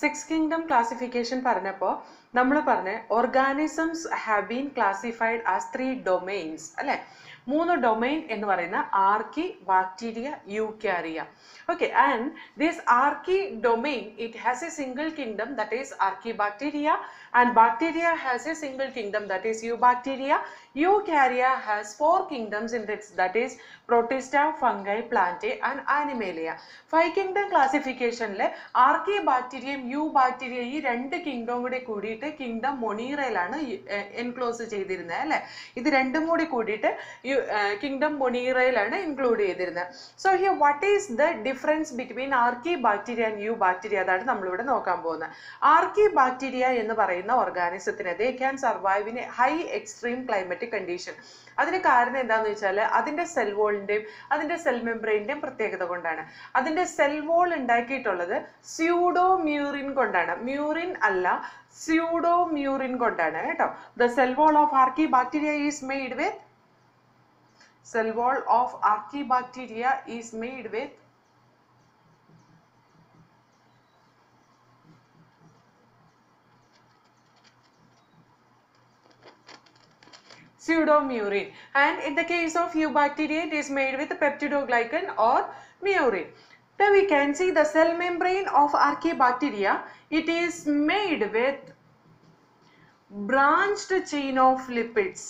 Six kingdom classification പറഞ്ഞപ്പോൾ നമ്മൾ പറഞ്ഞ organisms have been classified as 3 domains അല്ലെ. 3 ഡൊമെയിൻ എന്ന് പറയുന്ന archaea, bacteria, eukarya. Okay, and this archaea domain, it has a single kingdom, that is Archaebacteria, and bacteria has a single kingdom, that is Eubacteria. Eukarya has 4 kingdoms in its, that is Protista, Fungi, Plantae and Animalia. 5 kingdom classification le Archaebacterium, Eubacteria ee rendu kingdom kude koodite kingdom Monera ilana enclose cheydirunne alle. Idu rendum koodi koodite kingdom Monera ilana include cheydirunne. So here what is the difference between Archaebacteria and Eubacteria? That is nammal ivide nokkan povunna. Archaebacteria ennu parayunna organismthine they can survive in a high extreme climatic condition. അതിന് കാരണം എന്താണെന്ന് വെച്ചാൽ അതിൻ്റെ cell വോളിൻ്റെയും അതിൻ്റെ cell മെംബ്രെയിൻ്റെയും പ്രത്യേകത കൊണ്ടാണ്. അതിൻ്റെ cell wall ഉണ്ടാക്കിയിട്ടുള്ളത് സ്യൂഡോമ്യൂറിൻ കൊണ്ടാണ്, മ്യൂറിൻ അല്ല, സ്യൂഡോമ്യൂറിൻ കൊണ്ടാണ് കേട്ടോ. The cell wall of archaebacteria is made with cell wall of Archaebacteria is made with pseudomurine, and in the case of Eubacteria it is made with peptidoglycan or murin. Now we can see the cell membrane of Archaebacteria, it is made with branched chain of lipids.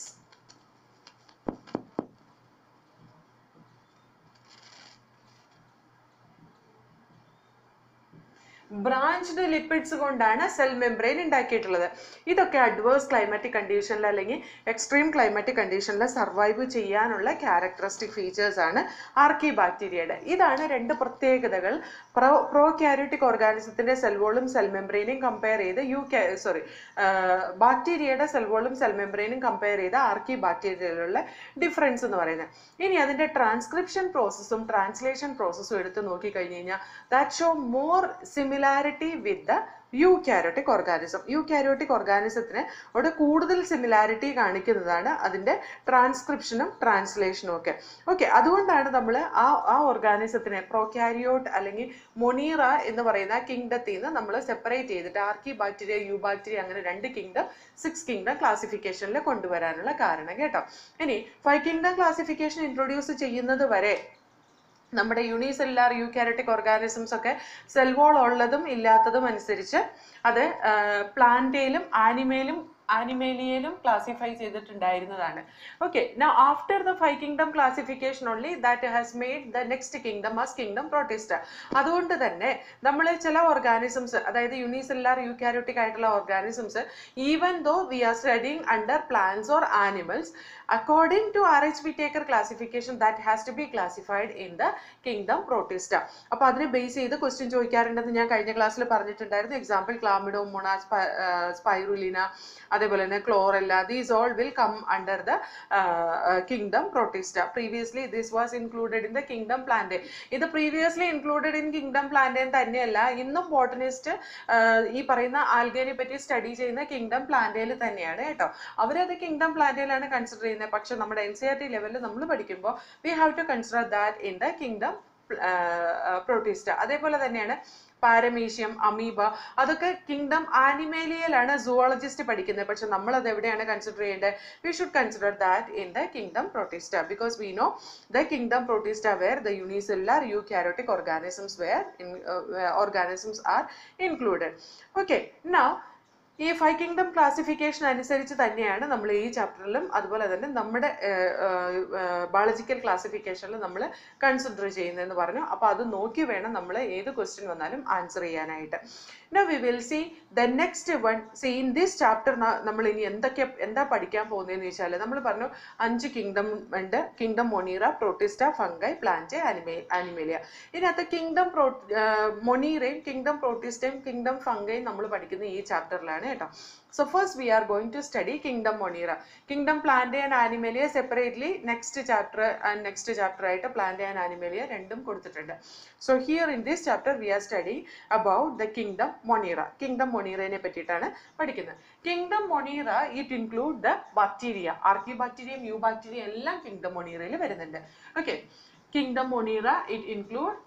Branched lipids കൊണ്ടാണ് cell membrane ഉണ്ടാക്കിയിട്ടുള്ളത്. ഇതൊക്കെ adverse climatic കണ്ടീഷനിൽ അല്ലെങ്കിൽ extreme climatic കണ്ടീഷനിൽ survive ചെയ്യാനുള്ള characteristic features ആണ് ആർക്കിബാക്ടീരിയയുടെ. ഇതാണ് രണ്ട് പ്രത്യേകതകൾ. പ്രോകാരിയോട്ടിക് ഓർഗാനിസത്തിന്റെ സെൽ വോളും സെൽ മെംബ്രെയിനും കമ്പയർ ചെയ്ത് ബാക്ടീരിയയുടെ സെൽ വോളും സെൽ മെംബ്രെയിനും കമ്പയർ ചെയ്ത് ആർക്കിബാക്ടീരിയയിലുള്ള ഡിഫറൻസ് എന്ന് പറയുന്നത്. ഇനി അതിന്റെ ട്രാൻസ്ക്രിപ്ഷൻ പ്രോസസ്സും ട്രാൻസ്ലേഷൻ പ്രോസസ്സും എടുത്ത് നോക്കിക്കഴിഞ്ഞ് കഴിഞ്ഞാൽ that show more similarity with the eukaryotic organism. Eukaryotic ഓർഗാനിസത്തിന് അവിടെ കൂടുതൽ സിമിലാരിറ്റി കാണിക്കുന്നതാണ് അതിൻ്റെ ട്രാൻസ്ക്രിപ്ഷനും ട്രാൻസ്ലേഷനും ഒക്കെ. ഓക്കെ, അതുകൊണ്ടാണ് നമ്മൾ ആ ഓർഗാനിസത്തിനെ പ്രോകാരിയോട്ട് അല്ലെങ്കിൽ മൊണീറ എന്ന് പറയുന്ന കിങ്ഡത്തിൽ നിന്ന് നമ്മൾ സെപ്പറേറ്റ് ചെയ്തിട്ട് ആർക്കിബാക്ടീരിയ, യൂബാക്ടീരിയ അങ്ങനെ 2 കിങ്ഡം 6 കിങ്ഡം ക്ലാസിഫിക്കേഷനിൽ കൊണ്ടുവരാനുള്ള കാരണം കേട്ടോ. ഇനി 5 കിങ്ഡം ക്ലാസിഫിക്കേഷൻ ഇൻട്രൊഡ്യൂസ് ചെയ്യുന്നത് വരെ നമ്മുടെ യൂണിസെല്ലുലാർ യൂകാരിയോട്ടിക് ഓർഗാനിസംസ് ഒക്കെ സെൽ വോൾ ഉള്ളതും ഇല്ലാത്തതും അനുസരിച്ച് അത് പ്ലാന്റയിലും ആനിമേലിയയിലും ക്ലാസിഫൈ ചെയ്തിട്ടുണ്ടായിരുന്നതാണ്. Okay, now after the 5 kingdom classification only that has made the next kingdom as kingdom Protista. അതുകൊണ്ട് തന്നെ നമ്മൾ ചില ഓർഗാനിസംസ്, അതായത് യൂണിസെല്ലുലാർ യൂകാരിയോട്ടിക് ആയിട്ടുള്ള organisms, even though we are studying under plants or animals, according to RH Whittaker classification that has to be classified in the kingdom Protista. അപ്പോൾ അതിനെ base ചെയ്ത് question ചോദിക്കാറുണ്ടെന്ന് ഞാൻ കഴിഞ്ഞ ക്ലാസ്സിൽ പറഞ്ഞിട്ടുണ്ടായിരുന്നു. എക്സാമ്പിൾ ക്ലാമിഡോമോണ, സ്പൈറുലിന, അതേപോലെ തന്നെ chlorella, these all will come under the kingdom Protista. Previously this was included in the kingdom Plantae. ഇത് previously included in kingdom Plantae തന്നെയല്ല, ഇന്നും ബോട്ടണിസ്റ്റ് ഈ പറയുന്ന ആൽഗേനെ പറ്റി സ്റ്റഡി ചെയ്യുന്ന കിങ്ഡം പ്ലാന്റയിൽ തന്നെയാണ് കേട്ടോ. അവരത് കിങ്ഡം പ്ലാന്റയിലാണ് കൺസിഡർ ചെയ്യുന്നത്. പക്ഷെ നമ്മുടെ NCERT ലെവലിൽ നമ്മൾ പഠിക്കുമ്പോൾ we have to consider that in the kingdom Protista. അതേപോലെ തന്നെയാണ് പാരമീഷ്യം, അമീബ, അതൊക്കെ കിങ്ഡം ആനിമേലിയയിലാണ് സുവോളജിസ്റ്റ് പഠിക്കുന്നത്. പക്ഷെ നമ്മൾ അത് എവിടെയാണ് കൺസിഡർ ചെയ്യേണ്ടത്? We should consider that in the kingdom Protista because we know the kingdom Protista where the unicellular eukaryotic organisms are included. Okay, now ഈ 5 കിങ്ഡം ക്ലാസിഫിക്കേഷൻ അനുസരിച്ച് തന്നെയാണ് നമ്മൾ ഈ ചാപ്റ്ററിലും അതുപോലെ തന്നെ നമ്മുടെ ബയോളജിക്കൽ ക്ലാസിഫിക്കേഷനിൽ നമ്മൾ കൺസിഡർ ചെയ്യുന്നതെന്ന് പറഞ്ഞു. അപ്പോൾ അത് നോക്കി വേണം നമ്മൾ ഏത് ക്വസ്റ്റ്യൻ വന്നാലും ആൻസർ ചെയ്യാനായിട്ട്. Now we will see the next one. See in this chapter നമ്മൾ ഇനി എന്താ പഠിക്കാൻ പോകുന്നതെന്ന് വെച്ചാൽ നമ്മൾ പറഞ്ഞു 5 കിങ്ഡം ഉണ്ട്. Kingdom Monera, protista, fungi, Plantae, Animalia. ഇതിനകത്ത് കിങ്ഡം മൊണീറയും കിങ്ഡം പ്രോട്ടിസ്റ്റയും കിങ്ഡം ഫംഗൈയും നമ്മൾ പഠിക്കുന്ന ഈ ചാപ്റ്ററിലാണ് കേട്ടോ. So first we are going to study kingdom Monera. Kingdom Plantae and Animalia separately next chapter ആയിട്ട് Plantae and Animalia രണ്ടും കൊടുത്തിട്ടുണ്ട്. So here in this chapter we are studying about the kingdom Monera. Kingdom Monera നെ പറ്റിയിട്ടാണ് പഠിക്കുന്നത്. Kingdom Monera it include the bacteria. Archaebacterium, Eubacterium എല്ലാം kingdom Monera യിൽ വരുന്നുണ്ട്. Okay, kingdom Monera it include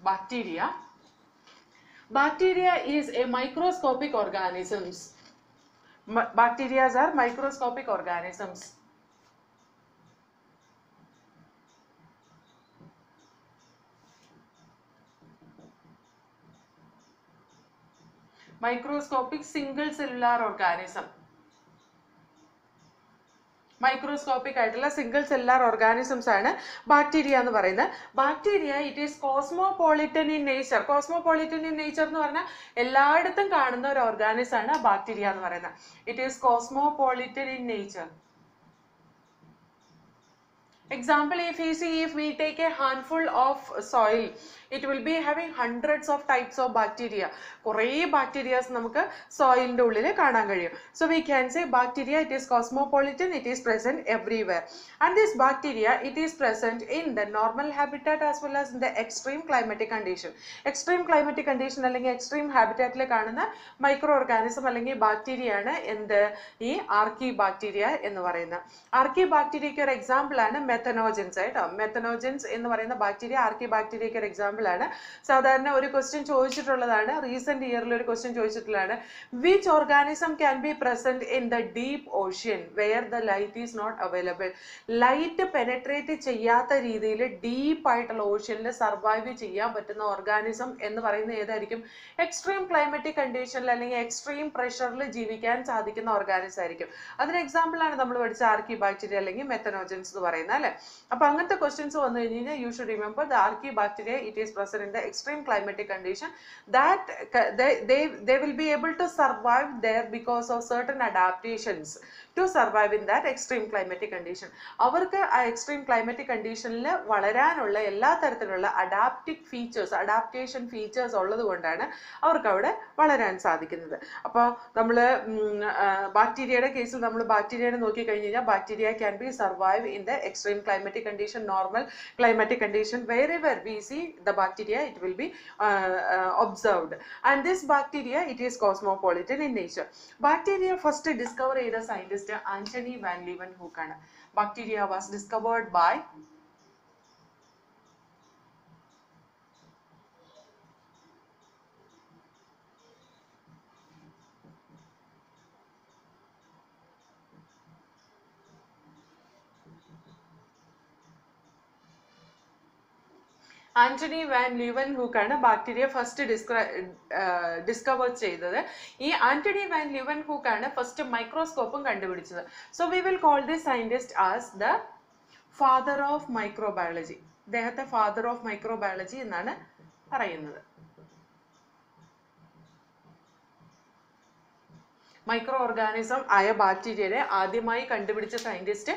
bacteria. Bacteria is a microscopic organisms. Bacteria are microscopic organisms. Microscopic single cellular organism. Microscopic ആയിട്ടുള്ള single cellular organisms ആണ് bacteria എന്ന് പറയുന്നത്. Bacteria it is Cosmopolitan in nature. Cosmopolitan in nature എന്ന് പറഞ്ഞാൽ എല്ലായിടത്തും കാണുന്ന ഒരു organism ആണ് ബാക്ടീരിയ എന്ന് പറയുന്നത്. It is Cosmopolitan in nature. Example, if we take a handful of soil, it will be having hundreds of types of bacteria. കുറേ bacterias നമുക്ക് soilന്റെ ഉള്ളിൽ കാണാൻ കഴിയും. So we can say bacteria, it is cosmopolitan, it is present everywhere. And this bacteria, it is present in the normal habitat as well as in the extreme climatic condition. Extreme climatic condition അല്ലെങ്കിൽ extreme habitatൽ കാണുന്ന micro organism അല്ലെങ്കിൽ bacteria ആണ് എന്ത് ഈ ആർക്കി bacteria എന്ന് പറയുന്നത്. ആർക്കി ബാക്ടീരിയയ്ക്ക് ഒരു example ആണ് മെത്തനോജൻസ് ആയിട്ടോ. മെത്തനോജൻസ് എന്ന് പറയുന്ന ബാക്ടീരിയ ആർക്കി ബാക്ടീരിയയ്ക്ക് ഒരു എക്സാമ്പിൾ ആണ്. സാധാരണ ഒരു ക്വസ്റ്റ്യൻ ചോദിച്ചിട്ടുള്ളതാണ്, റീസെന്റ് ഇയറിൽ ഒരു ക്വസ്റ്റ്യൻ ചോദിച്ചിട്ടുള്ളതാണ്. Which organism can be present in the deep ocean where the light is not available? Light penetrate ചെയ്യാത്ത രീതിയിൽ ഡീപ്പ് ആയിട്ടുള്ള ഓഷ്യനിൽ സർവൈവ് ചെയ്യാൻ പറ്റുന്ന ഓർഗാനിസം എന്ന് പറയുന്നത് ഏതായിരിക്കും? എക്സ്ട്രീം ക്ലൈമറ്റിക് കണ്ടീഷനിൽ അല്ലെങ്കിൽ എക്സ്ട്രീം പ്രഷറിൽ ജീവിക്കാൻ സാധിക്കുന്ന ഓർഗാനിസം ആയിരിക്കും. അതിന് എക്സാമ്പിൾ ആണ് നമ്മൾ പഠിച്ച ആർക്കി ബാക്ടീരിയ അല്ലെങ്കിൽ മെത്തനോജൻസ് എന്ന് പറയുന്നത് അല്ലെ. അപ്പൊ അങ്ങനത്തെ ക്വസ്റ്റ്യൻസ് വന്നു കഴിഞ്ഞാൽ you should remember the archaebacteria it is present in the extreme climatic condition, that they will be able to survive there because of certain adaptations to survive in that extreme climatic condition. അവർക്ക് ആ extreme climatic കണ്ടീഷനിൽ വളരാനുള്ള എല്ലാ തരത്തിലുള്ള adaptation features ഉള്ളത് കൊണ്ടാണ് അവർക്ക് അവിടെ വളരാൻ സാധിക്കുന്നത്. അപ്പോൾ നമ്മൾ ബാക്ടീരിയയുടെ കേസിൽ നമ്മൾ ബാക്ടീരിയനെ നോക്കി കഴിഞ്ഞ് കഴിഞ്ഞാൽ bacteria can be survive in the extreme climatic condition, normal climatic condition, wherever we see the bacteria it will be observed. And this bacteria it is cosmopolitan in nature. Bacteria first discovered by the scientist Antony van Leeuwenhoek. Bacteria was discovered by Antonie van Leeuwenhoek ആണ് bacteria first discover ചെയ്തത്. ഈ Antony van Leeuwenhoek ആണ് first മൈക്രോസ്കോപ്പും കണ്ടുപിടിച്ചത്. So we will call this scientist as the father of microbiology. അദ്ദേഹത്തെ father of microbiology എന്നാണ് പറയുന്നത്. Micro organism ആയ ബാക്ടീരിയയെ ആദ്യമായി കണ്ടുപിടിച്ച സയന്റിസ്റ്റ്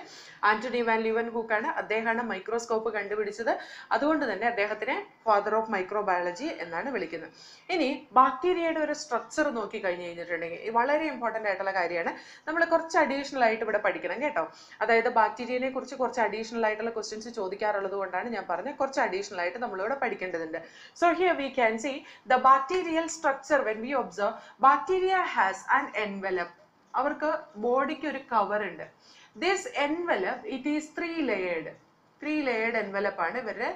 ആന്റണി വാൻ ല്യൂവൻഹൂക്ക് ആണ്. അദ്ദേഹമാണ് മൈക്രോസ്കോപ്പ് കണ്ടുപിടിച്ചത്. അതുകൊണ്ട് തന്നെ അദ്ദേഹത്തിനെ ഫാദർ ഓഫ് മൈക്രോബയോളജി എന്നാണ് വിളിക്കുന്നത്. ഇനി ബാക്ടീരിയയുടെ ഒരു സ്ട്രക്ചർ നോക്കി കഴിഞ്ഞ് കഴിഞ്ഞിട്ടുണ്ടെങ്കിൽ വളരെ ഇമ്പോർട്ടൻ്റ് ആയിട്ടുള്ള കാര്യമാണ്. നമ്മൾ കുറച്ച് അഡീഷണൽ ആയിട്ട് ഇവിടെ പഠിക്കണം കേട്ടോ. അതായത് ബാക്ടീരിയനെ കുറിച്ച് കുറച്ച് അഡീഷണൽ ആയിട്ടുള്ള ക്വസ്റ്റ്യൻസ് ചോദിക്കാറുള്ളത് കൊണ്ടാണ് ഞാൻ പറഞ്ഞത് കുറച്ച് അഡീഷണൽ ആയിട്ട് നമ്മളിവിടെ പഠിക്കേണ്ടതുണ്ട്. So here we can see the bacterial structure. When we observe bacteria has an envelope. അവർക്ക് ബോഡിക്ക് ഒരു കവർ ഉണ്ട്. This envelope it is three layered envelope ആണ് ഇവരുടെ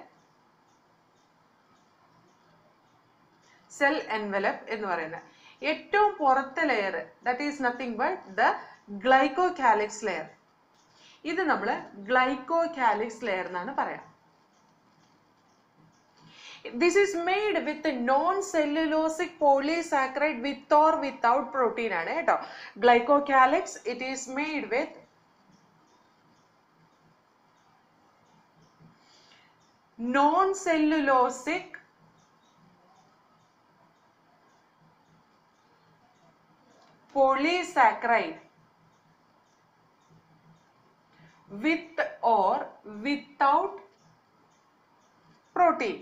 സെൽ envelope എന്ന് പറയുന്നത്. ഏറ്റവും പുറത്തെ layer that is nothing but the ഗ്ലൈക്കോകാലിക്സ് layer. ഇത് നമ്മൾ ഗ്ലൈക്കോകാലിക്സ് ലെയർ എന്നാണ് പറയാം. This is made with a non-cellulosic polysaccharide with or without protein ആണ് കേട്ടോ. Glycocalyx it is made with non-cellulosic polysaccharide with or without protein.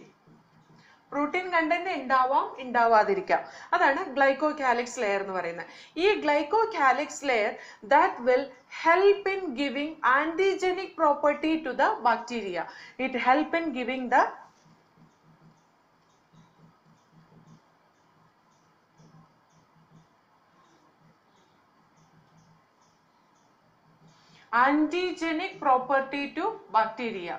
Protein content ഉണ്ടാവാം ഉണ്ടാവാതിരിക്കാം. അതാണ് ഗ്ലൈക്കോകാലിക്സ് layer എന്ന് പറയുന്നത്. ഈ ഗ്ലൈക്കോകാലിക്സ് layer that will help in giving antigenic property to the bacteria. It help in giving the antigenic property to bacteria.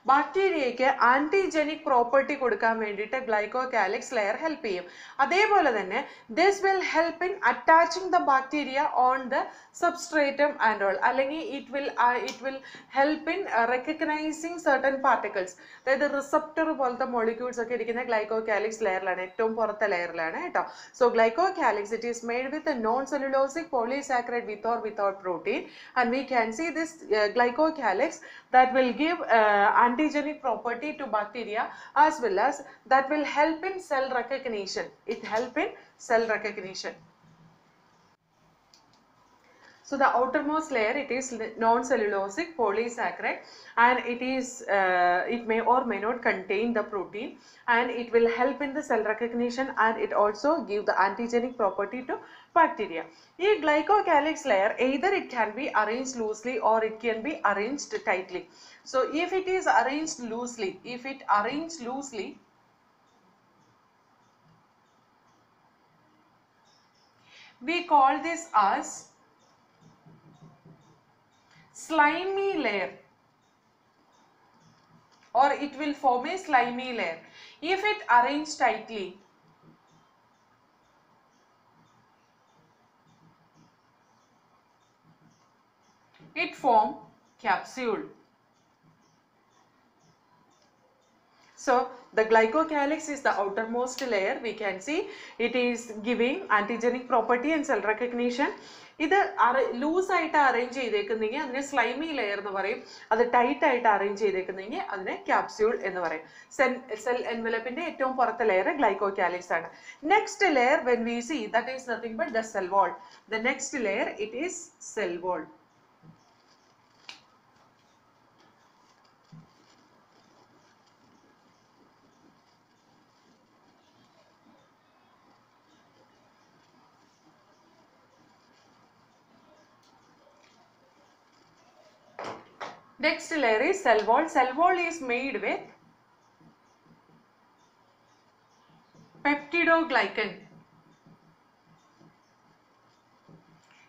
ബാക്ടീരിയയ്ക്ക് antigenic property കൊടുക്കാൻ വേണ്ടിയിട്ട് glycocalyx layer help ചെയ്യും. അതേപോലെ തന്നെ this will help in attaching the bacteria on the substratum and all, അല്ലെങ്കിൽ it will help in recognising certain particles. അതായത് receptor പോലത്തെ molecules ഒക്കെ ഇരിക്കുന്ന ഗ്ലൈക്കോകാലിക്സ് ലെയറിലാണ്, ഏറ്റവും പുറത്തെ ലെയറിലാണ് കേട്ടോ. So glycocalyx it is made with non cellulosic polysaccharide with or without protein, and we can see this glycocalyx that will give antigenic property to bacteria, as well as that will help in cell recognition. It help in cell recognition. So the outermost layer, it is non-cellulosic polysaccharide, and it may or may not contain the protein, and it will help in the cell recognition, and it also give the antigenic property to bacteria. This glycocalyx layer, either it can be arranged loosely or it can be arranged tightly. So if it is arranged loosely, we call this as slimy layer, or it will form a slimy layer. If it arranged tightly, it form capsule. So the glycocalyx is the outermost layer. We can see it is giving antigenic property and cell recognition. ഇത് loose ആയിട്ട് arrange ചെയ്തേക്കുന്നെങ്കിൽ അതിനെ slimy layer എന്ന് പറയും. അത് tight ആയിട്ട് arrange ചെയ്തേക്കുന്നെങ്കിൽ അതിനെ capsule എന്ന് പറയും. സെൽ എൻവലപ്പിന്റെ ഏറ്റവും പുറത്തെ ലെയർ ഗ്ലൈക്കോകാലിക്സ് ആണ്. Next layer when we C that is nothing but the cell wall. The next layer it is cell wall. Next layer is cell wall. Cell wall is made with peptidoglycan.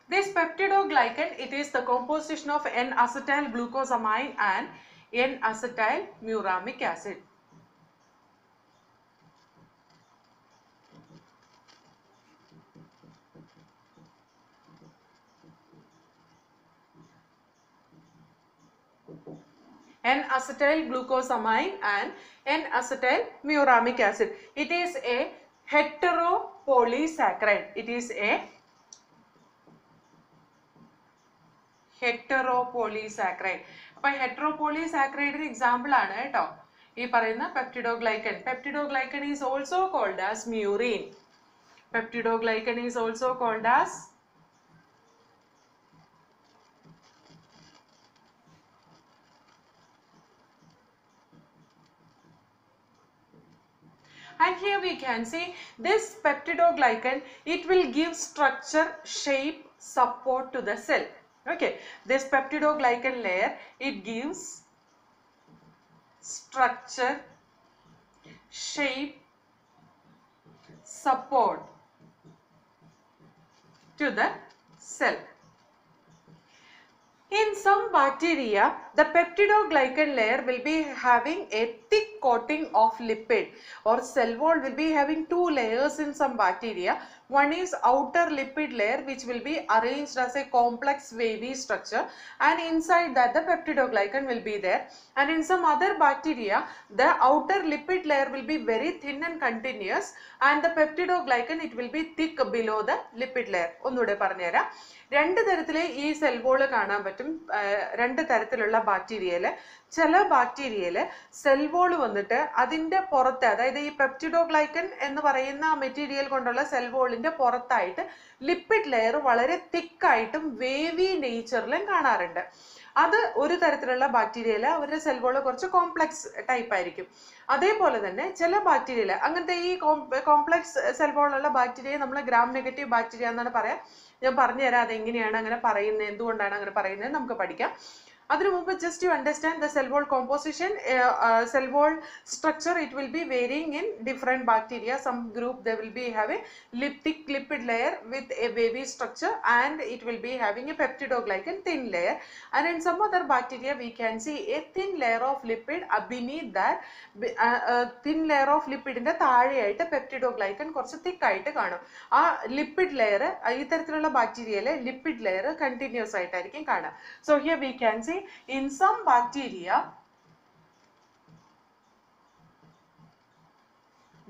This peptidoglycan, it is the composition of N-acetyl glucosamine and N-acetyl muramic acid. N-acetyl glucosamine and N-acetyl muramic acid. It is a heteropolysaccharide. It is a heteropolysaccharide. അപ്പോൾ heteropolysaccharide example ആണ് കേട്ടോ ഈ പറയുന്ന peptidoglycan. Peptidoglycan is also called as murine. Peptidoglycan is also called as and here we can see this peptidoglycan, it will give structure, shape, support to the cell. Okay, this peptidoglycan layer, it gives structure, shape, support to the cell. In some bacteria, the peptidoglycan layer will be having a thick coating of lipid, or cell wall will be having two layers in some bacteria. One is outer lipid layer, which will be arranged as a complex wavy structure, and inside that the peptidoglycan will be there. And in some other bacteria, the outer lipid layer will be very thin and continuous, and the peptidoglycan, it will be thick below the lipid layer. ഒന്നുകൂടെ പറഞ്ഞുതരാം. രണ്ട് തരത്തിലെ ഈ cell wall കാണാൻ പറ്റും. രണ്ട് തരത്തിലുള്ള ബാക്ടീരിയയിൽ. ചില ബാക്ടീരിയയിൽ cell wall വന്നിട്ട് അതിൻ്റെ പുറത്ത്, അതായത് ഈ പെപ്റ്റിഡോഗ്ലൈക്കൻ എന്ന് പറയുന്ന മെറ്റീരിയൽ കൊണ്ടുള്ള സെൽ വോളിൻ്റെ പുറത്തായിട്ട് ലിപ്പിഡ് ലെയർ വളരെ തിക്കായിട്ടും വേവി നേച്ചറിലും കാണാറുണ്ട്. അത് ഒരു തരത്തിലുള്ള ബാക്ടീരിയയിൽ അവരുടെ സെൽ വോൾ കുറച്ച് കോംപ്ലക്സ് ടൈപ്പ് ആയിരിക്കും. അതേപോലെ തന്നെ ചില ബാക്ടീരിയയിൽ അങ്ങനത്തെ ഈ കോംപ്ലക്സ് സെൽ വോളുള്ള ബാക്ടീരിയയെ നമ്മൾ ഗ്രാം നെഗറ്റീവ് ബാക്ടീരിയ എന്നാണ് പറയാം. ഞാൻ പറഞ്ഞു തരാം അതെങ്ങനെയാണ് അങ്ങനെ പറയുന്നത്, എന്തുകൊണ്ടാണ് അങ്ങനെ പറയുന്നത് നമുക്ക് പഠിക്കാം. Adinu mumpu just you understand the cell wall composition, cell wall structure, it will be varying in different bacteria. Some group they will be having thick lipid layer with a wavy structure, and it will be having a peptidoglycan thin layer, and in some other bacteria we can see a thin layer of lipid beneath that, thin layer of lipid inde താഴെയായിട്ട് peptidoglycan കുറച്ച് thick ആയിട്ട് കാണും. ആ lipid layer ഇത്തരത്തിലുള്ള ബാക്ടീരിയയിലെ lipid layer continuous ആയിട്ടായിരിക്കും കാണുക. So here we can see in some bacteria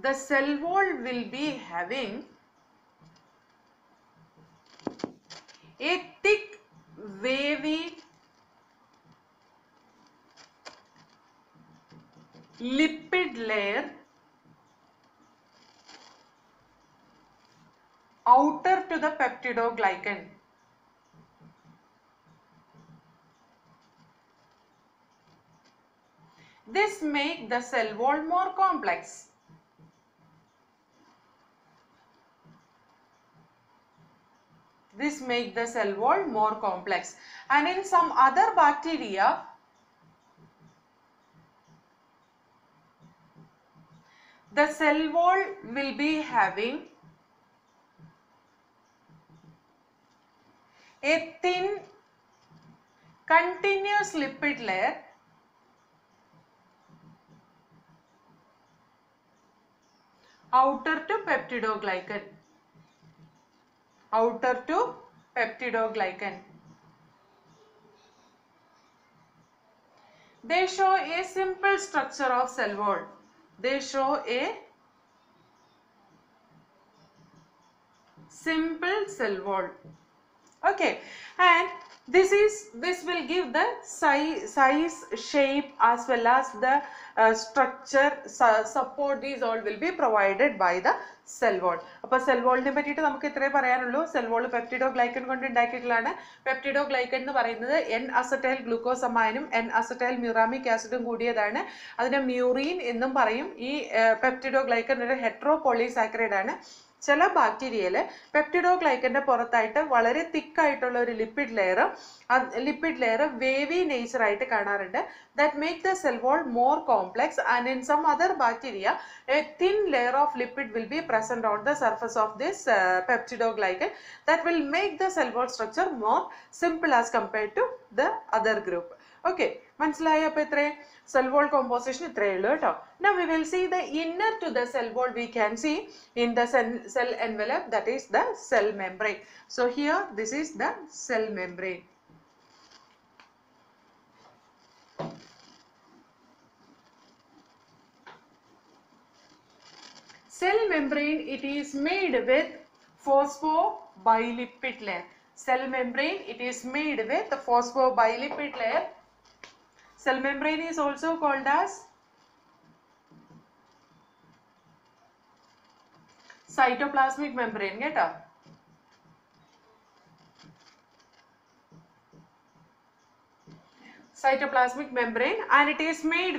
the cell wall will be having a thick wavy lipid layer outer to the peptidoglycan. This makes the cell wall more complex. This makes the cell wall more complex. And in some other bacteria, the cell wall will be having a thin continuous lipid layer outer to peptidoglycan. Outer to peptidoglycan. They show a simple structure of cell wall. They show a simple cell wall. Okay, and this will give the size, shape as well as the structure, support. These all will be provided by the cell wall. appo cell wall ne pattittu namukku itre parayanullu. Cell wall peptidoglycan kondu undakkittulana. Peptidoglycan nu parayunnathu N-acetyl glucosamine N-acetyl muramic acid കൂടിയതാണ്. അതിനെ murine എന്നും പറയും. ഈ peptidoglycan ഒരു heteropolysaccharide ആണ്. ചില ബാക്ടീരിയയിൽ പെപ്റ്റിഡോഗ്ലൈക്കൻ്റെ പുറത്തായിട്ട് വളരെ തിക്കായിട്ടുള്ള ഒരു ലിപ്പിഡ് ലെയർ വേവി നേച്ചർ ആയിട്ട് കാണാറുണ്ട്. That make the cell wall more complex, and in some other bacteria a thin layer of lipid will be present on the surface of this peptidoglycan. That will make the cell wall structure more simple as compared to the other group. Okay, മനസ്സിലായോ? അപ്പോൾ ഇത്രയും cell wall composition ഇത്രയേ ഉള്ളൂ കേട്ടോ. Now we will see the inner to the cell wall. We can see in the cell envelope, that is the cell membrane. So here this is the cell membrane. Cell membrane, it is made with phosphobilipid layer. Cell membrane, it is made with the phosphobilipid layer. Cell membrane is also called as cytoplasmic membrane. Get up. Cytoplasmic membrane, and it is made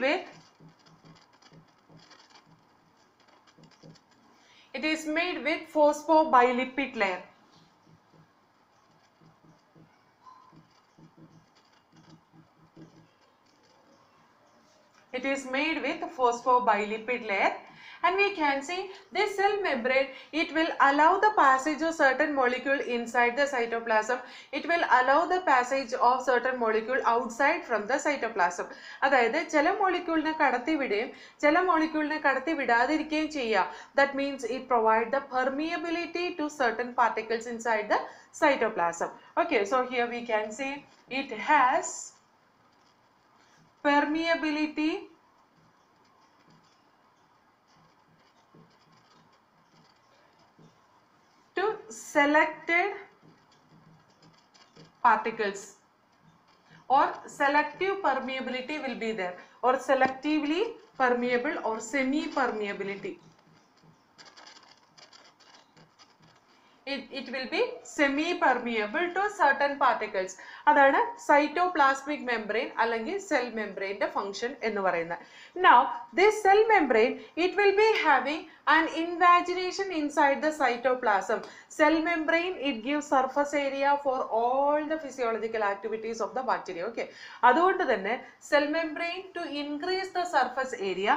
with phosphobilipid layer. It is made with phosphobilipid layer, and we can see this cell membrane, it will allow the passage of certain molecule inside the cytoplasm. It will allow the passage of certain molecule outside from the cytoplasm. അതായത് ചില മോളിക്യൂളിനെ കടത്തിവിടുകയും ചില മോളിക്യൂളിനെ കടത്തിവിടാതിരിക്കുകയും ചെയ്യുക. That means it provides the permeability to certain particles inside the cytoplasm. Okay, so here we can see it has permeability to selected particles, or selective permeability will be there, or selectively permeable or semi permeability. It will be semi permeable to certain particles. അതാണ് cytoplasmic membrane അല്ലെങ്കിൽ cell മെംബ്രെയിൻ്റെ function എന്ന് പറയുന്നത്. Now this cell membrane it will be having an invagination inside the cytoplasm. Cell membrane, it gives surface area for all the physiological activities of the bacteria. Okay, അതുകൊണ്ട് തന്നെ cell membrane to increase the surface area,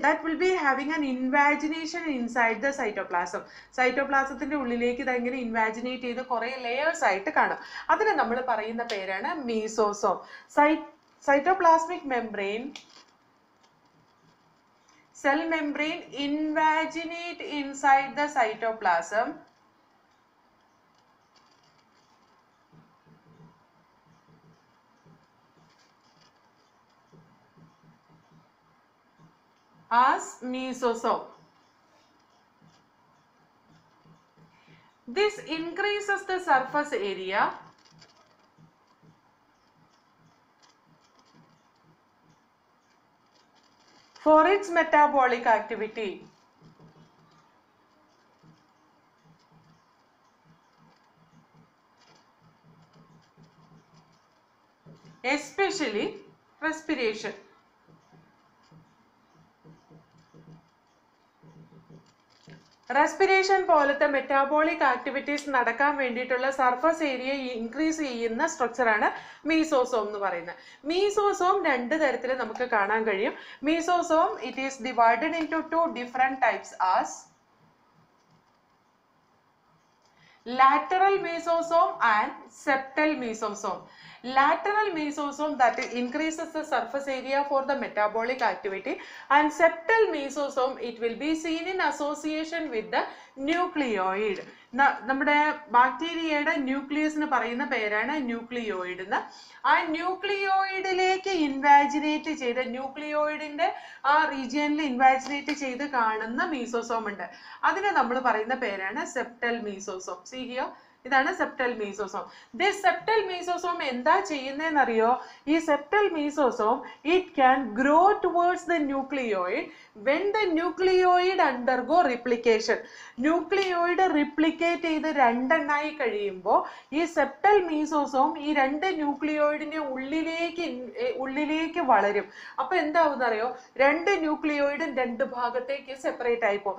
that will be having an invagination inside the cytoplasm. സൈറ്റോപ്ലാസത്തിന്റെ ഉള്ളിലേക്ക് ഇത് എങ്ങനെ invaginate ചെയ്ത് കുറേ layers ആയിട്ട് കാണും. അതിനെ നമ്മൾ പറയുന്ന പേരാണ് mesosome. Cytoplasmic membrane, cell membrane invaginate inside the cytoplasm as mesosome. This increases the surface area for its metabolic activity. Especially respiration. Respiration പോലത്തെ മെറ്റാബോളിക് ആക്ടിവിറ്റീസ് നടക്കാൻ വേണ്ടിയിട്ടുള്ള സർഫസ് ഏരിയ ഇൻക്രീസ് ചെയ്യുന്ന സ്ട്രക്ചറാണ് മീസോസോം എന്ന് പറയുന്നത്. മീസോസോം രണ്ട് തരത്തിൽ നമുക്ക് കാണാൻ കഴിയും. Mesosome it is divided into two different types as lateral mesosome and septal mesosome. Lateral mesosome, that increases the surface area for the metabolic activity, and septal mesosome, it will be seen in association with the nucleoid. നമ്മുടെ ബാക്ടീരിയയുടെ ന്യൂക്ലിയസിന് പറയുന്ന പേരാണ് nucleoid എന്ന്. ആ ന്യൂക്ലിയോയിഡിലേക്ക് invaginate ചെയ്ത് ന്യൂക്ലിയോയിഡിന്റെ ആ റീജിയനിൽ invaginate ചെയ്ത് കാണുന്ന മീസോസോം ഉണ്ട്. അതിനെ നമ്മൾ പറയുന്ന പേരാണ് സെപ്റ്റൽ മീസോസോം. സീ ഹിയർ, ഇതാണ് septal mesosome. This septal mesosome എന്താ ചെയ്യുന്നതെന്ന് അറിയോ? ഈ septal mesosome it can grow towards the nucleoid when the nucleoid undergo replication. Nucleoid replicate ചെയ്ത് രണ്ടെണ്ണായി കഴിയുമ്പോൾ ഈ സെപ്റ്റൽ മീസോസോം ഈ രണ്ട് ന്യൂക്ലിയോയിഡിന്റെ ഉള്ളിലേക്ക് വളരും. അപ്പൊ എന്താവുന്ന അറിയോ? രണ്ട് ന്യൂക്ലിയോയിഡും രണ്ട് ഭാഗത്തേക്ക് സെപ്പറേറ്റ് ആയിപ്പോ.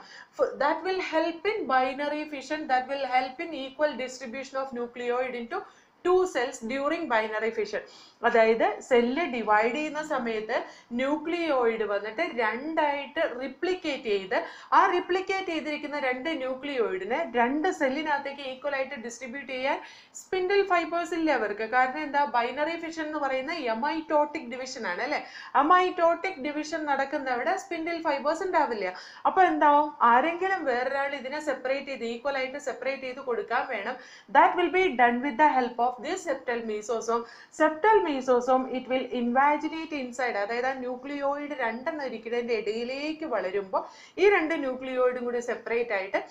That will help in binary fission, that will help in equal distribution of nucleoid into two cells during binary fission. അതായത് സെല്ല് ഡിവൈഡ് ചെയ്യുന്ന സമയത്ത് ന്യൂക്ലിയോയിഡ് വന്നിട്ട് രണ്ടായിട്ട് റിപ്ലിക്കേറ്റ് ചെയ്ത് ആ റിപ്ലിക്കേറ്റ് ചെയ്തിരിക്കുന്ന രണ്ട് ന്യൂക്ലിയോയിഡിനെ രണ്ട് സെല്ലിനകത്തേക്ക് ഈക്വൽ ആയിട്ട് ഡിസ്ട്രിബ്യൂട്ട് ചെയ്യാൻ സ്പിൻഡിൽ ഫൈബേഴ്സ് ഇല്ല അവർക്ക്. കാരണം എന്താ? ബൈനറി ഫിഷൻ എന്ന് പറയുന്ന എമൈറ്റോട്ടിക് ഡിവിഷൻ ആണ് അല്ലെ. എമൈറ്റോട്ടിക് ഡിവിഷൻ നടക്കുന്നവിടെ സ്പിൻഡിൽ ഫൈബേഴ്സ് ഉണ്ടാവില്ല. അപ്പൊ എന്താവും? ആരെങ്കിലും വേറൊരാൾ ഇതിനെ സെപ്പറേറ്റ് ചെയ്ത് ഈക്വൽ ആയിട്ട് സെപ്പറേറ്റ് ചെയ്ത് കൊടുക്കാൻ വേണം. That will be done with the help of this septal mesosome. Septal mesosome it will invaginate inside, അതായത് ആ ന്യൂക്ലിയോയിഡ് രണ്ടെണ്ണം ഇരിക്കുന്നതിന്റെ ഇടയിലേക്ക് വളരുമ്പോൾ ഈ രണ്ട് ന്യൂക്ലിയോയിഡും കൂടി സെപ്പറേറ്റ് ആയിട്ട്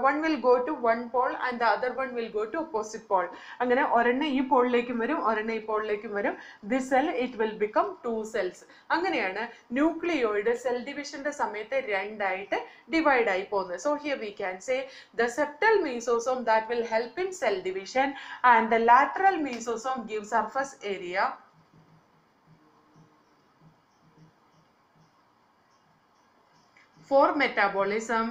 one will go to one pole and the other one will go to opposite pole. അങ്ങനെ ഒരെണ്ണം ഈ പോളിലേക്കും വരും, ഒരെണ്ണം ഈ പോളിലേക്കും വരും. This cell it will become two cells. അങ്ങനെയാണ് ന്യൂക്ലിയോയിഡ് സെൽ ഡിവിഷന്റെ സമയത്ത് രണ്ടായിട്ട് ഡിവൈഡ് ആയി പോകുന്നത്. So here we can say the septal mesosome that will help in cell division and the lateral mesosome gives surface area for metabolism,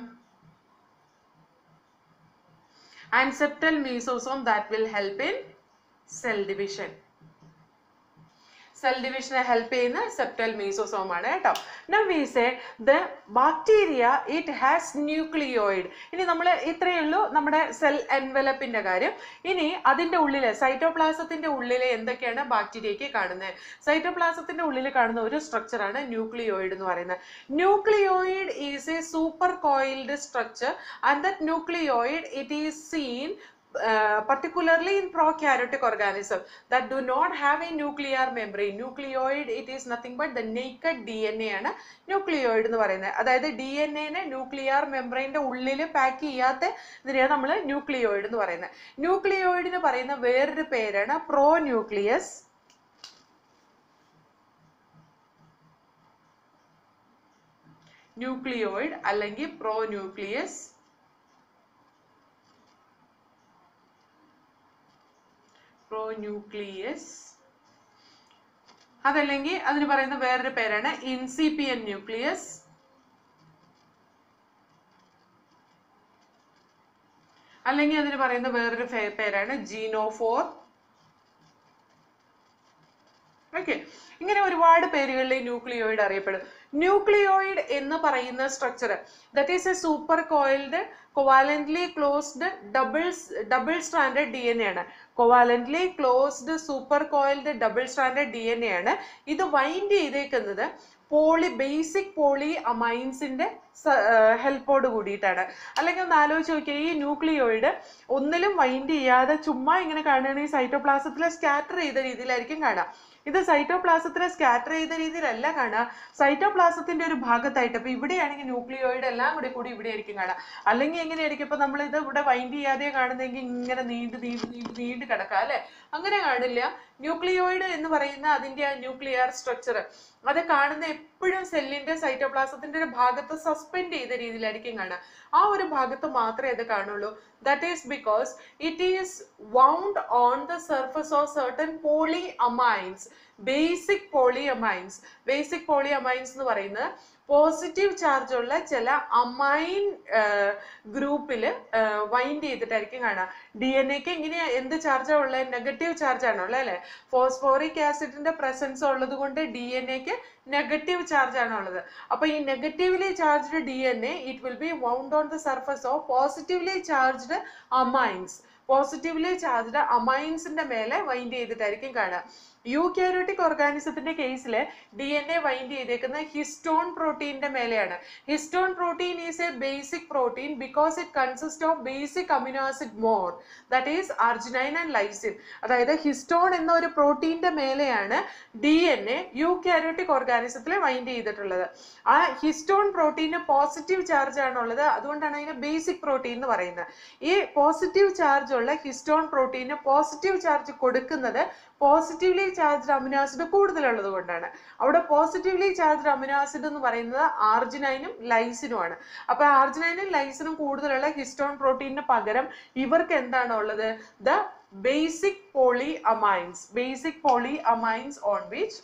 and septal mesosome that will help in cell division. Cell ഡിവിഷനെ help ചെയ്യുന്ന septal mesosome ആണ് കേട്ടോ. Now we say the bacteria it has nucleoid. ഇനി നമ്മൾ ഇത്രയേ ഉള്ളൂ നമ്മുടെ cell എൻവലപ്പിന്റെ കാര്യം. ഇനി അതിന്റെ ഉള്ളിലെ സൈറ്റോപ്ലാസത്തിന്റെ ഉള്ളിലെ എന്തൊക്കെയാണ് ബാക്ടീരിയയ്ക്ക് കാണുന്നത്? സൈറ്റോപ്ലാസത്തിന്റെ ഉള്ളിൽ കാണുന്ന ഒരു സ്ട്രക്ചറാണ് ന്യൂക്ലിയോയിഡ് എന്ന് പറയുന്നത്. Nucleoid is a super coiled structure and that nucleoid it is seen particularly in prokaryotic organism that do not have a nuclear membrane. Nucleoid it is nothing but the naked DNA ആണ് nucleoid എന്ന് പറയുന്നത്. അതായത് DNA നെ nuclear മെംബ്രെയിന്റെ ഉള്ളിൽ pack ചെയ്യാത്ത ഇതിനെയാണ് നമ്മൾ nucleoid എന്ന് പറയുന്നത്. ന്യൂക്ലിയോയിഡിന് പറയുന്ന വേറൊരു പേരാണ് പ്രോന്യൂക്ലിയസ്. ന്യൂക്ലിയോയിഡ് അല്ലെങ്കിൽ പ്രോന്യൂക്ലിയസ് പ്രോന്യൂക്ലിയസ്. അതല്ലെങ്കിൽ അതിന് പറയുന്ന വേറൊരു പേരാണ് ഇൻസിപ്പിയൻ ന്യൂക്ലിയസ്. അല്ലെങ്കിൽ അതിന് പറയുന്ന വേറൊരു പേരാണ് ജീനോഫോർ. ഓക്കെ, ഇങ്ങനെ ഒരുപാട് പേരുകളിൽ ഈ ന്യൂക്ലിയോയിഡ് അറിയപ്പെടും. ന്യൂക്ലിയോയിഡ് എന്ന് പറയുന്ന structure that is a super coiled covalently closed double stranded DNA ആണ്. Covalently closed super coiled double stranded DNA ആണ്. ഇത് വൈൻഡ് ചെയ്തേക്കുന്നത് ബേസിക് പോളി അമൈൻസിന്റെ ഹെൽപ്പോട് കൂടിയിട്ടാണ്. അല്ലെങ്കിൽ ഒന്ന് ആലോചിച്ച് നോക്കിയാൽ ഈ ന്യൂക്ലിയോയിഡ് ഒന്നിലും വൈൻഡ് ചെയ്യാതെ ചുമ്മാ ഇങ്ങനെ കാണുകയാണെങ്കിൽ സൈറ്റോപ്ലാസത്തിൽ സ്കാറ്റർ ചെയ്ത രീതിയിലായിരിക്കും കാണാം. ഇത് സൈറ്റോപ്ലാസത്തിൽ സ്കാറ്റർ ചെയ്ത രീതിയിലല്ല കാണുക, സൈറ്റോപ്ലാസത്തിന്റെ ഒരു ഭാഗത്തായിട്ട്. അപ്പൊ ഇവിടെയാണെങ്കിൽ ന്യൂക്ലിയോയിഡ് എല്ലാം കൂടി ഇവിടെ ആയിരിക്കും കാണാം. അല്ലെങ്കിൽ എങ്ങനെയായിരിക്കും, ഇപ്പൊ നമ്മൾ ഇത് ഇവിടെ വൈൻഡ് ചെയ്യാതെ കാണുന്നെങ്കിൽ ഇങ്ങനെ നീണ്ട് കിടക്കാം അല്ലെ, അങ്ങനെ കാണില്ല. ന്യൂക്ലിയോയിഡ് എന്ന് പറയുന്ന അതിന്റെ ആ ന്യൂക്ലിയർ സ്ട്രക്ചർ അത് കാണുന്ന എപ്പോഴും സെല്ലിന്റെ സൈറ്റോപ്ലാസത്തിന്റെ ഒരു ഭാഗത്ത് സസ്പെൻഡ് ചെയ്ത രീതിയിലായിരിക്കും കാണുക. ആ ഒരു ഭാഗത്ത് മാത്രമേ അത് കാണുള്ളൂ. That is because it is wound on the surface of certain polyamines, basic polyamines. Basic polyamines എന്ന് പറയുന്നത് പോസിറ്റീവ് ചാർജ് ഉള്ള ചില അമൈൻ ഗ്രൂപ്പിൽ വൈൻഡ് ചെയ്തിട്ടായിരിക്കും കാണാം. DNA-ക്ക് ഇങ്ങനെ എന്ത് ചാർജാണ് ഉള്ളത്? നെഗറ്റീവ് ചാർജ് ആണുള്ളത് അല്ലെ. ഫോസ്ഫോറിക് ആസിഡിന്റെ പ്രസൻസ് ഉള്ളത് കൊണ്ട് DNA-ക്ക് നെഗറ്റീവ് ചാർജ് ആണുള്ളത്. അപ്പൊ ഈ negatively charged DNA it will be wound on the surface of positively charged amines. Positively charged അമൈൻസിന്റെ മേലെ വൈൻഡ് ചെയ്തിട്ടായിരിക്കും കാണുക. യൂക്യാരിയോട്ടിക് ഓർഗാനിസത്തിന്റെ കേസിൽ DNA വൈൻഡ് ചെയ്തേക്കുന്ന ഹിസ്റ്റോൺ പ്രോട്ടീന്റെ മേലെയാണ്. Histone protein is a basic protein because it consist of basic amino acid more, that is arginine and lysine. അതായത് ഹിസ്റ്റോൺ എന്ന ഒരു പ്രോട്ടീന്റെ മേലെയാണ് DNA യൂക്യാരിയോട്ടിക് ഓർഗാനിസത്തിൽ വൈൻഡ് ചെയ്തിട്ടുള്ളത്. ആ ഹിസ്റ്റോൺ പ്രോട്ടീന് പോസിറ്റീവ് ചാർജ് ആണുള്ളത്, അതുകൊണ്ടാണ് അതിന് ബേസിക് പ്രോട്ടീൻ എന്ന് പറയുന്നത്. ഈ പോസിറ്റീവ് ചാർജ് ഉള്ള ഹിസ്റ്റോൺ പ്രോട്ടീന് പോസിറ്റീവ് ചാർജ് കൊടുക്കുന്നത് പോസിറ്റീവ്ലി ചാർജ്ഡ് അമിനോ ആസിഡ് കൂടുതലുള്ളത് കൊണ്ടാണ്. അവിടെ പോസിറ്റീവ്ലി ചാർജ്ഡ് അമിനോ ആസിഡ് എന്ന് പറയുന്നത് ആർജിനൈനും ലൈസിനും ആണ്. അപ്പൊ ആർജിനൈനും ലൈസിനും കൂടുതലുള്ള ഹിസ്റ്റോൺ പ്രോട്ടീനിന് പകരം ഇവർക്ക് എന്താണ് ഉള്ളത്? The basic poly amines. Basic poly amines on which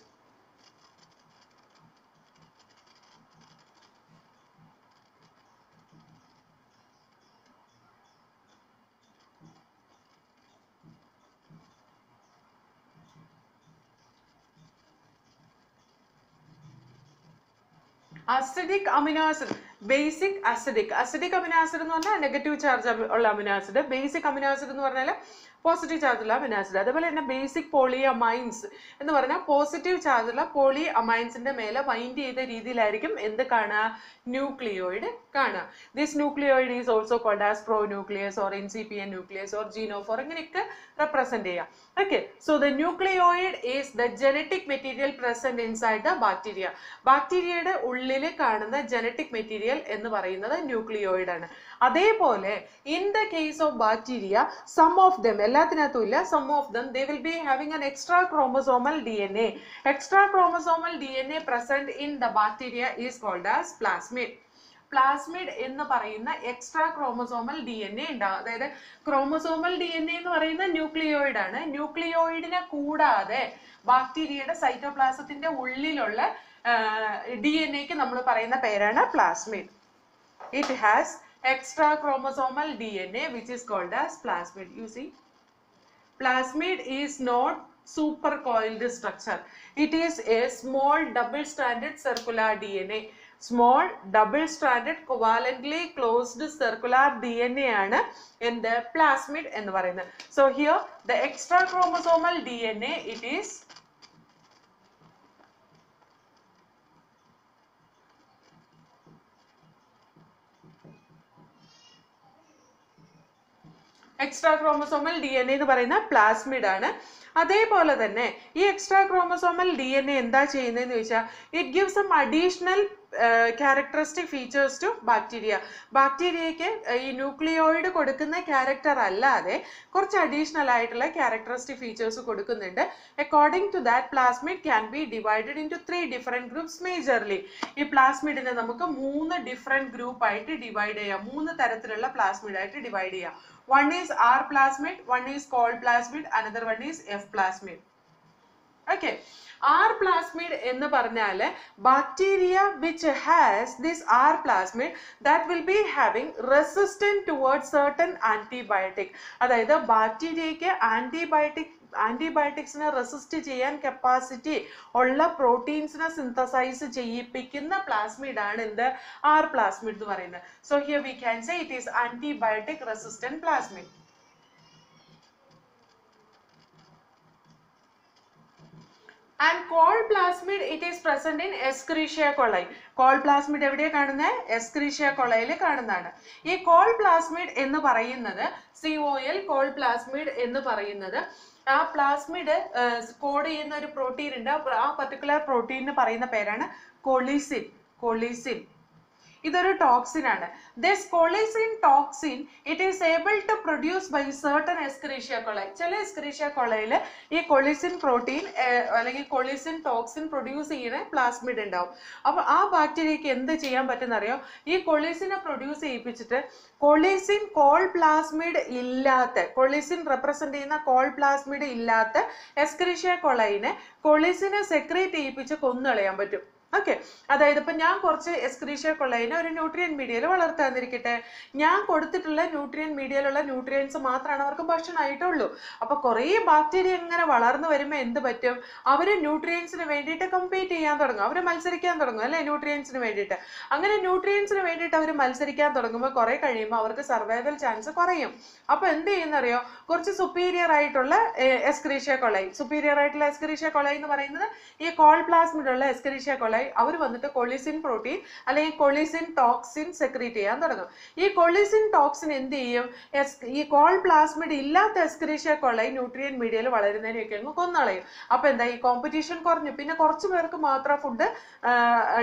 acidic amino acid, basic acidic amino acid എന്ന് പറഞ്ഞാൽ നെഗറ്റീവ് ചാർജ് ഉള്ള amino acid, basic amino acid എന്ന് പറഞ്ഞാൽ പോസിറ്റീവ് ചാർജ് ഉള്ള അമിനോ ആസിഡ്. അതേപോലെ തന്നെ ബേസിക് പോളി അമൈൻസ് എന്ന് പറഞ്ഞാൽ പോസിറ്റീവ് ചാർജ് ഉള്ള പോളി അമൈൻസിന്റെ മേലെ വൈൻഡ് ചെയ്ത രീതിയിലായിരിക്കും എന്ത് കാണുക? ന്യൂക്ലിയോയിഡ് കാണുക. This nucleoid is also called as pronucleus or incipient nucleus or genophore, ഇങ്ങനെയൊക്കെ റെപ്രസെന്റ് ചെയ്യാം. Okay, so the nucleoid is the genetic material present inside the bacteria. ബാക്ടീരിയയുടെ ഉള്ളിൽ കാണുന്ന ജനറ്റിക് മെറ്റീരിയൽ എന്ന് പറയുന്നത് ന്യൂക്ലിയോയിഡ് ആണ്. അതേപോലെ in the case of bacteria some of them, എല്ലാത്തിനകത്തും ഇല്ല, some of them they will be having an extra chromosomal DNA. Extra chromosomal DNA present in the bacteria is called as plasmid. Plasmid എന്ന് പറയുന്ന extra chromosomal DNA ഉണ്ടാകും. അതായത് chromosomal DNA എന്ന് പറയുന്ന nucleoid ആണ്. ന്യൂക്ലിയോയിഡിനെ കൂടാതെ ബാക്ടീരിയയുടെ സൈറ്റോപ്ലാസത്തിന്റെ ഉള്ളിലുള്ള DNA-ക്ക് നമ്മൾ പറയുന്ന പേരാണ് plasmid. It has extra chromosomal DNA which is called as plasmid. You see, plasmid is not super coiled structure. It is a small double stranded circular DNA. Small double stranded covalently closed circular DNA ആണ് എന്ത്? plasmid എന്ന് പറയുന്നത്. So here the extra chromosomal DNA, it is extra chromosomal DNA എന്ന് പറയുന്ന plasmid ആണ്. അതേപോലെ തന്നെ ഈ എക്സ്ട്രാ ക്രോമസോമൽ DNA എന്താ ചെയ്യുന്നതെന്ന് ചോദിച്ചാൽ it gives some additional characteristic features to bacteria. ബാക്ടീരിയയ്ക്ക് ഈ ന്യൂക്ലിയോയിഡ് കൊടുക്കുന്ന ക്യാരക്ടർ അല്ലാതെ കുറച്ച് അഡീഷണൽ ആയിട്ടുള്ള ക്യാരക്ടറിസ്റ്റിക് ഫീച്ചേഴ്സ് കൊടുക്കുന്നുണ്ട്. According to that plasmid can be divided into 3 different groups majorly. ഈ പ്ലാസ്മിഡിനെ നമുക്ക് 3 ഡിഫറെന്റ് ഗ്രൂപ്പ് ആയിട്ട് ഡിവൈഡ് ചെയ്യാം. 3 തരത്തിലുള്ള പ്ലാസ്മിഡ് ആയിട്ട് ഡിവൈഡ് ചെയ്യാം. One is R plasmid, one is col plasmid, another one is F plasmid. Okay. R plasmid ennu parnale bacteria which has this R plasmid that will be having resistant towards certain antibiotic. അതായത് ബാക്ടീരിയയ്ക്ക് ആന്റിബയോട്ടിക്സിനെ resist ചെയ്യാൻ capacity ഉള്ള പ്രോട്ടീൻസിനെ synthesise ചെയ്യിപ്പിക്കുന്ന plasmid ആണ് എന്ത് R plasmid എന്ന് പറയുന്നത്. So here we can say it is antibiotic resistant plasmid. And col plasmid it is present in Escherichia coli. Col plasmid എവിടെയാ കാണുന്നത്? Escherichia coliയിൽ കാണുന്നതാണ്. ഈ col plasmid എന്ന് പറയുന്നത് COL col plasmid എന്ന് പറയുന്നത് ആ പ്ലാസ്മിഡ് കോഡ് ചെയ്യുന്ന ഒരു പ്രോട്ടീൻ ഉണ്ട്. ആ പർട്ടിക്കുലർ പ്രോട്ടീനിന് പറയുന്ന പേരാണ് കൊളിസിൻ. കൊളിസിൻ ഇതൊരു ടോക്സിൻ ആണ്. This colicin toxin it is able to produce by certain Escherichia coli. ചില Escherichia coliയിൽ ഈ കൊളിസിൻ പ്രോട്ടീൻ അല്ലെങ്കിൽ കൊളിസിൻ ടോക്സിൻ പ്രൊഡ്യൂസ് ചെയ്യുന്ന പ്ലാസ്മിഡ് ഉണ്ടാവും. അപ്പോൾ ആ ബാക്ടീരിയക്ക് എന്ത് ചെയ്യാൻ പറ്റുന്നറിയോ? ഈ കൊളിസിനെ പ്രൊഡ്യൂസ് ചെയ്യിപ്പിച്ചിട്ട് കൊളിസിൻ കോൾ പ്ലാസ്മിഡ് ഇല്ലാത്ത, കൊളിസിൻ റെപ്രസെന്റ് ചെയ്യുന്ന കോൾ പ്ലാസ്മിഡ് ഇല്ലാത്ത Escherichia coliനെ കൊളിസിനെ സെക്രീറ്റ് ചെയ്യിപ്പിച്ച് കൊന്നുകളയാൻ പറ്റും. ഓക്കെ, അതായത് ഇപ്പം ഞാൻ കുറച്ച് Escherichia coliനെ ഒരു ന്യൂട്രിയൻ മീഡിയയിൽ വളർത്താന്നിരിക്കട്ടെ. ഞാൻ കൊടുത്തിട്ടുള്ള ന്യൂട്രിയൻ മീഡിയയിലുള്ള ന്യൂട്രിയൻസ് മാത്രമാണ് അവർക്ക് ഭക്ഷണമായിട്ടുള്ളൂ. അപ്പൊ കുറേ ബാക്ടീരിയ ഇങ്ങനെ വളർന്നു വരുമ്പോൾ എന്ത് പറ്റും? അവര് ന്യൂട്രിയൻസിന് വേണ്ടിയിട്ട് കമ്പീറ്റ് ചെയ്യാൻ തുടങ്ങും, അവര് മത്സരിക്കാൻ തുടങ്ങും അല്ലെ ന്യൂട്രിയൻസിന് വേണ്ടിയിട്ട്. അങ്ങനെ ന്യൂട്രിയൻസിന് വേണ്ടിയിട്ട് അവർ മത്സരിക്കാൻ തുടങ്ങുമ്പോൾ കുറെ കഴിയുമ്പോൾ അവർക്ക് സർവൈവൽ ചാൻസ് കുറയും. അപ്പൊ എന്ത് ചെയ്യുന്നറിയോ? കുറച്ച് സുപ്പീരിയർ ആയിട്ടുള്ള Escherichia coli, സുപ്പീരിയർ ആയിട്ടുള്ള Escherichia coli എന്ന് പറയുന്നത് ഈ കോൾ പ്ലാസ്മിഡ് ഉള്ള Escherichia coli അവർ വന്നിട്ട് കൊളിസിൻ പ്രോട്ടീൻ അല്ലെങ്കിൽ കൊളിസിൻ ടോക്സിൻ സെക്രീറ്റ് ചെയ്യാൻ തുടങ്ങും. ഈ കൊളിസിൻ ടോക്സിൻ എന്ത് ചെയ്യും? ഈ കോൾ പ്ലാസ്മിഡ് ഇല്ലാത്ത Escherichia coli ന്യൂട്രിയൻ മീഡിയയിൽ വളരുന്നതിനെയൊക്കെ അങ്ങ് കൊന്നളയും. അപ്പൊ എന്താ, ഈ കോമ്പറ്റീഷൻ കുറഞ്ഞു. പിന്നെ കുറച്ച് പേർക്ക് മാത്രം ഫുഡ്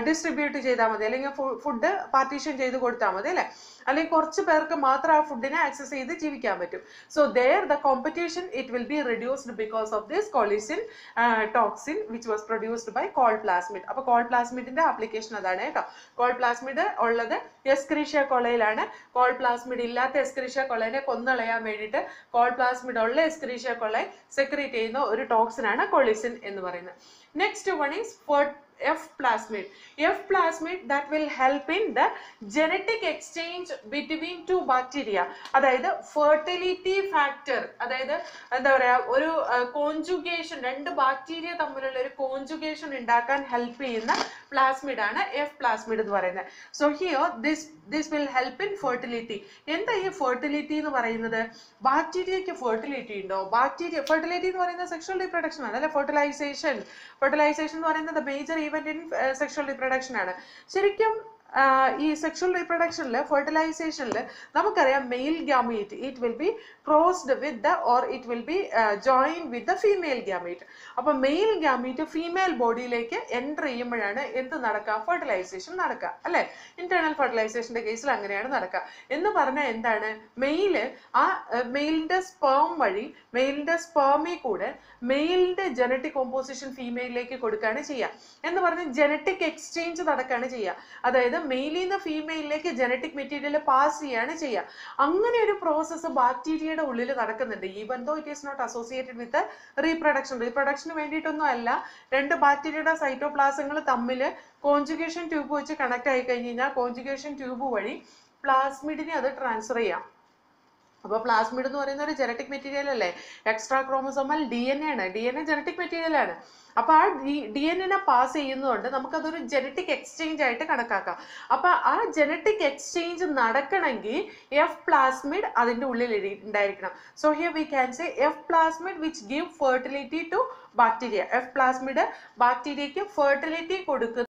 ഡിസ്ട്രിബ്യൂട്ട് ചെയ്താൽ മതി, അല്ലെങ്കിൽ ഫുഡ് പാർട്ടീഷൻ ചെയ്ത് കൊടുത്താൽ മതി അല്ലെ, അല്ലെങ്കിൽ കുറച്ച് പേർക്ക് മാത്രം ആ ഫുഡിനെ ആക്സസ് ചെയ്ത് ജീവിക്കാൻ പറ്റും. So there the competition it will be reduced because of this colicin toxin which was produced by col plasmid. അപ്പോൾ col plasmidന്റെ ആപ്ലിക്കേഷൻ അതാണ് കേട്ടോ. col plasmid ഉള്ളത് Escherichia coliയിലാണ്. col plasmid ഇല്ലാത്ത Escherichia coliനെ കൊന്നളയാൻ വേണ്ടിയിട്ട് col plasmid ഉള്ള Escherichia coli സെക്രീറ്റ് ചെയ്യുന്ന ഒരു toxin ആണ് കൊളിസിൻ എന്ന് പറയുന്നത്. Next one is F plasmid. F plasmid that will help in the genetic exchange between two bacteria. അതായത് ഫെർട്ടിലിറ്റി ഫാക്ടർ, അതായത് എന്താ പറയാ, ഒരു കോൺജുഗേഷൻ, രണ്ട് ബാക്ടീരിയ തമ്മിലുള്ള ഒരു കോൺജുഗേഷൻ ഉണ്ടാക്കാൻ ഹെൽപ്പ് ചെയ്യുന്ന പ്ലാസ്മിഡ് ആണ് F plasmid എന്ന് പറയുന്നത്. So here this will help in fertility. എന്താ ഈ ഫെർട്ടിലിറ്റി എന്ന് പറയുന്നത്? ബാക്ടീരിയക്ക് ഫെർട്ടിലിറ്റി ഉണ്ടോ? ഫെർട്ടിലിറ്റി എന്ന് പറയുന്നത് സെക്ഷൽ റീപ്രൊഡക്ഷൻ ആണ് അല്ലെ. ഫെർട്ടിലൈസേഷൻ എന്ന് പറയുന്നത് major event in sexual reproduction ആണ്. ശരിക്കും ഈ സെക്ഷൽ റീപ്രൊഡക്ഷനിൽ, ഫെർട്ടിലൈസേഷനിൽ നമുക്കറിയാം male gamete it will be crossed with the or it will be join with the female gamete. അപ്പൊ മെയിൽ ഗ്യാമീറ്റ് ഫീമെയിൽ ബോഡിയിലേക്ക് എൻ്റർ ചെയ്യുമ്പോഴാണ് എന്ത് നടക്കുക? ഫെർട്ടിലൈസേഷൻ നടക്കുക അല്ലെ. ഇന്റേണൽ ഫെർട്ടിലൈസേഷന്റെ കേസിൽ അങ്ങനെയാണ് നടക്കുക. എന്ന് പറഞ്ഞാൽ എന്താണ്? മെയില് ആ മെയിലിന്റെ സ്പേം വഴി, മെയിലിന്റെ സ്പേമിൽ കൂടെ മെയിലിന്റെ ജനറ്റിക് കോമ്പോസിഷൻ ഫീമെയിലിലേക്ക് കൊടുക്കുകയാണ് ചെയ്യുക. എന്ന് പറഞ്ഞാൽ ജനറ്റിക് എക്സ്ചേഞ്ച് നടക്കുകയാണ് ചെയ്യുക. അതായത് മെയിലിൽ നിന്ന് ഫീമെയിലിലേക്ക് ജനറ്റിക് മെറ്റീരിയൽ പാസ് ചെയ്യാണ് ചെയ്യുക. അങ്ങനെ ഒരു പ്രോസസ്സ് ബാക്ടീരിയയുടെ ഉള്ളിൽ നടക്കുന്നുണ്ട്. Even though it is not associated with റീപ്രൊഡക്ഷന് വേണ്ടിയിട്ടൊന്നും അല്ല. രണ്ട് ബാക്ടീരിയയുടെ സൈറ്റോപ്ലാസങ്ങൾ തമ്മിൽ കോൺജുഗേഷൻ ട്യൂബ് വെച്ച് കണക്ട് ആയി കഴിഞ്ഞ് കഴിഞ്ഞാൽ കോൺജുഗേഷൻ ട്യൂബ് വഴി പ്ലാസ്മിഡിനെ അത് ട്രാൻസ്ഫർ ചെയ്യാം. അപ്പോൾ പ്ലാസ്മിഡ് എന്ന് പറയുന്ന ഒരു ജനറ്റിക് മെറ്റീരിയൽ അല്ലേ, എക്സ്ട്രാ ക്രോമസോമൽ DNA ആണ്. DNA ജനറ്റിക് മെറ്റീരിയൽ ആണ്. അപ്പൊ ആ DNA പാസ് ചെയ്യുന്നതുകൊണ്ട് നമുക്കതൊരു ജനറ്റിക് എക്സ്ചേഞ്ച് ആയിട്ട് കണക്കാക്കാം. അപ്പൊ ആ ജനറ്റിക് എക്സ്ചേഞ്ച് നടക്കണമെങ്കിൽ F plasmid അതിന്റെ ഉള്ളിൽ ഉണ്ടായിരിക്കണം. So here we can say F plasmid which give fertility to bacteria. F plasmid ബാക്ടീരിയക്ക് ഫെർട്ടിലിറ്റി കൊടുക്കുന്ന